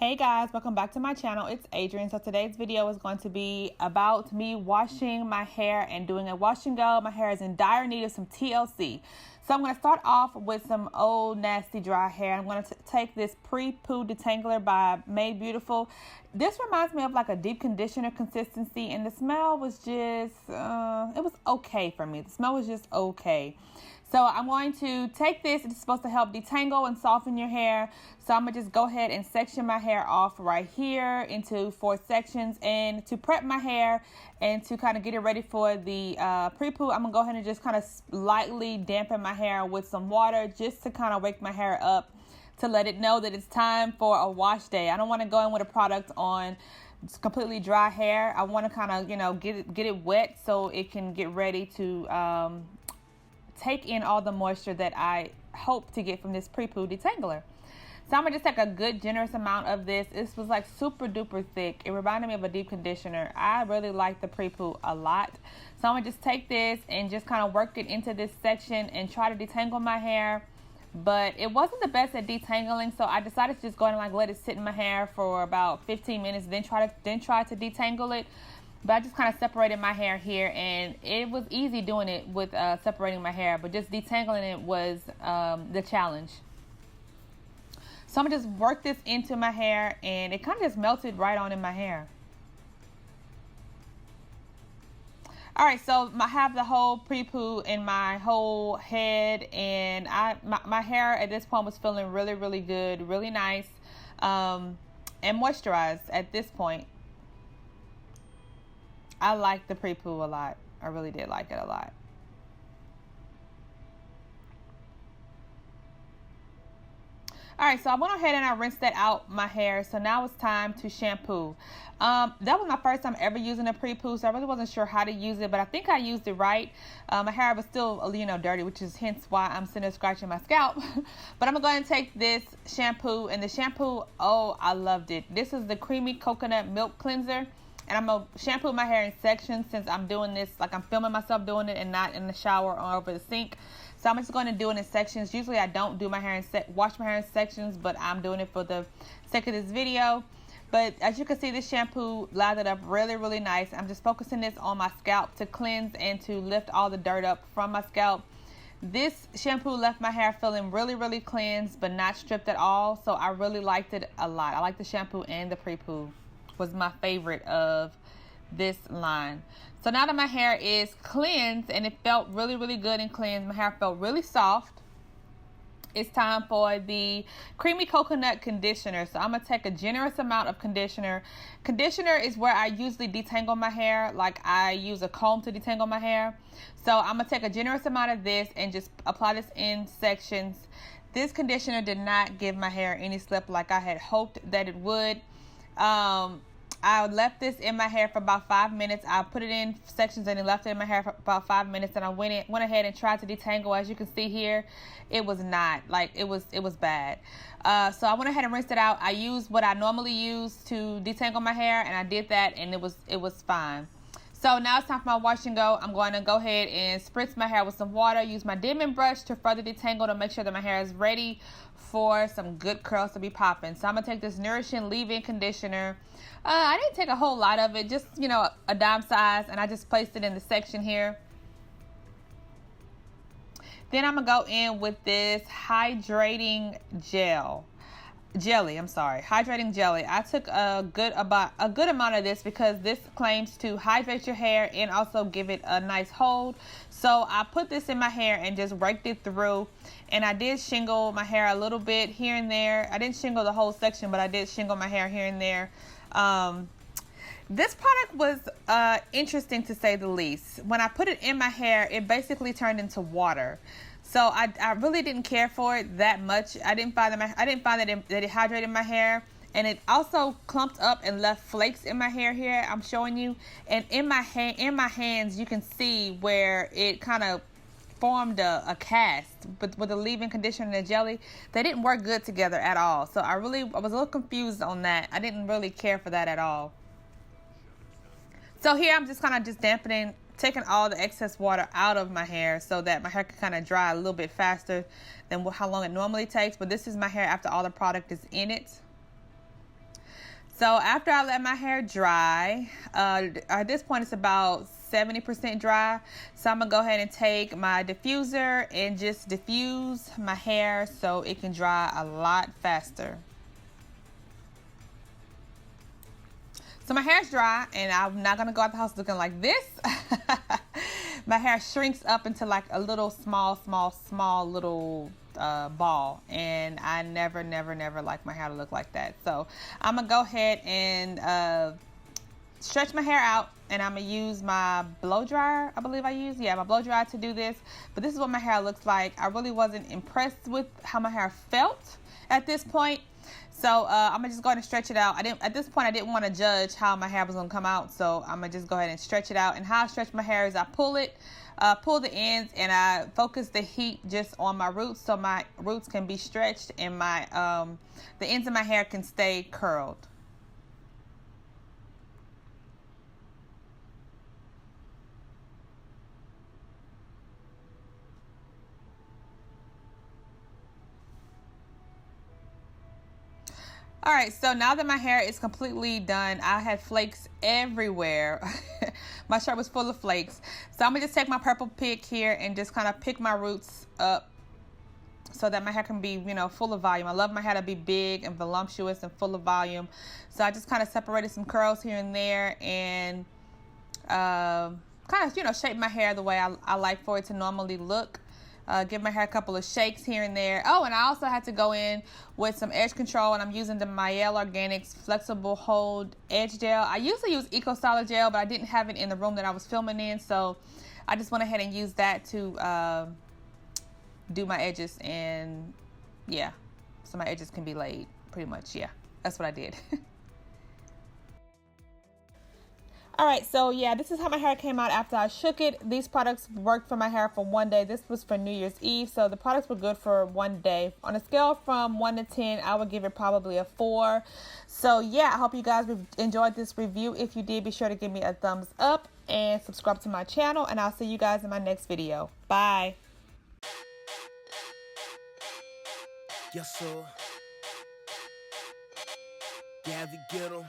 Hey guys, welcome back to my channel. It's Adrianne. So today's video is going to be about me washing my hair and doing a wash and go. My hair is in dire need of some TLC. So I'm going to start off with some old nasty dry hair. I'm going to take this pre-poo detangler by Made Beautiful. This reminds me of like a deep conditioner consistency, and the smell was just, it was okay for me. The smell was just okay. So I'm going to take this. It's supposed to help detangle and soften your hair. So I'm going to just go ahead and section my hair off right here into 4 sections. And to prep my hair and to kind of get it ready for the pre-poo, I'm going to go ahead and just kind of lightly dampen my hair with some water just to kind of wake my hair up, to let it know that it's time for a wash day. I don't want to go in with a product on completely dry hair. I want to kind of, get it wet so it can get ready to take in all the moisture that I hope to get from this pre-poo detangler. So I'm gonna just take a good generous amount of this. This was like super duper thick. It reminded me of a deep conditioner. I really like the pre-poo a lot. So I'm gonna just take this and just kind of work it into this section and try to detangle my hair. But it wasn't the best at detangling, so I decided to just go ahead and let it sit in my hair for about 15 minutes, then try to detangle it. But I just kind of separated my hair here, and it was easy doing it with separating my hair, but just detangling it was the challenge. So I'm gonna just work this into my hair, and it kind of just melted right on in my hair. All right, so I have the whole pre-poo in my whole head, and my hair at this point was feeling really, really good, really nice, and moisturized at this point. I like the pre-poo a lot. I really did like it a lot. All right, so I went ahead and I rinsed that out my hair. So now it's time to shampoo. That was my first time ever using a pre-poo, so I really wasn't sure how to use it, but I think I used it right. My hair was still, dirty, which is hence why I'm sitting there scratching my scalp. But I'm gonna go ahead and take this shampoo, and the shampoo, oh, I loved it. This is the Creamy Coconut Milk Cleanser. And I'm going to shampoo my hair in sections since I'm doing this, like I'm filming myself doing it and not in the shower or over the sink. So I'm just going to do it in sections. Usually I don't do my hair wash my hair in sections, but I'm doing it for the sake of this video. But as you can see, this shampoo lathered up really, really nice. I'm just focusing this on my scalp to cleanse and to lift all the dirt up from my scalp. This shampoo left my hair feeling really, really cleansed, but not stripped at all. So I really liked it a lot. I like the shampoo and the pre-poo. Was my favorite of this line. So now that my hair is cleansed and it felt really, really good and cleansed, my hair felt really soft, it's time for the Creamy Coconut Conditioner. So I'm going to take a generous amount of conditioner. Conditioner is where I usually detangle my hair, like I use a comb to detangle my hair. So I'm going to take a generous amount of this and just apply this in sections. This conditioner did not give my hair any slip like I had hoped that it would. I left this in my hair for about 5 minutes. I put it in sections and then left it in my hair for about 5 minutes, and I went ahead and tried to detangle. As you can see here, it was not, like, it was bad. So I went ahead and rinsed it out. I used what I normally use to detangle my hair, and I did that, and it was fine. So now it's time for my wash and go. I'm going to go ahead and spritz my hair with some water, use my Denman brush to further detangle to make sure that my hair is ready for some good curls to be popping. So I'm going to take this Nourishing Leave-In Conditioner. I didn't take a whole lot of it, just, a dime size, and I just placed it in the section here. Then I'm going to go in with this Hydrating Jelly. Hydrating Jelly. I took a good amount of this because this claims to hydrate your hair and also give it a nice hold. So I put this in my hair and just raked it through, and I did shingle my hair a little bit here and there. I didn't shingle the whole section, but I did shingle my hair here and there. This product was interesting to say the least. When I put it in my hair, it basically turned into water. So I really didn't care for it that much. I didn't find that it hydrated my hair, and it also clumped up and left flakes in my hair here. I'm showing you, and in my hands, you can see where it kind of formed a cast. But with the leave-in conditioner and the jelly, they didn't work good together at all. So I was a little confused on that. I didn't really care for that at all. So here I'm just kind of dampening, taking all the excess water out of my hair so that my hair can kind of dry a little bit faster than how long it normally takes. But this is my hair after all the product is in it. So after I let my hair dry, at this point it's about 70% dry. So I'm gonna go ahead and take my diffuser and just diffuse my hair so it can dry a lot faster. So my hair's dry, and I'm not gonna go out the house looking like this. My hair shrinks up into like a little small little ball, and I never like my hair to look like that. So I'm gonna go ahead and stretch my hair out, and I'm gonna use my blow dryer. I believe I use, yeah, my blow dryer to do this. But this is what my hair looks like. I really wasn't impressed with how my hair felt at this point. So I'm gonna just go ahead and stretch it out. At this point I didn't want to judge how my hair was gonna come out, so I'm gonna just go ahead and stretch it out. And how I stretch my hair is I pull the ends, and I focus the heat just on my roots, so my roots can be stretched and my the ends of my hair can stay curled. All right, so now that my hair is completely done, I had flakes everywhere. My shirt was full of flakes. So I'm gonna just take my purple pick here and just kind of pick my roots up so that my hair can be, you know, full of volume. I love my hair to be big and voluptuous and full of volume. So I just kind of separated some curls here and there, and kind of, you know, shape my hair the way I like for it to normally look. Give my hair a couple of shakes here and there. Oh, and I also had to go in with some edge control, and I'm using the Mielle Organics Flexible Hold Edge Gel. I usually use Eco Solid Gel, but I didn't have it in the room that I was filming in, so I just went ahead and used that to do my edges, and yeah, so my edges can be laid pretty much. Yeah, that's what I did. All right, so yeah, this is how my hair came out after I shook it. These products worked for my hair for one day. This was for New Year's Eve, so the products were good for one day. On a scale from 1 to 10, I would give it probably a 4. So yeah, I hope you guys enjoyed this review. If you did, be sure to give me a thumbs up and subscribe to my channel, and I'll see you guys in my next video. Bye. Yes, sir. Gabby, get 'em.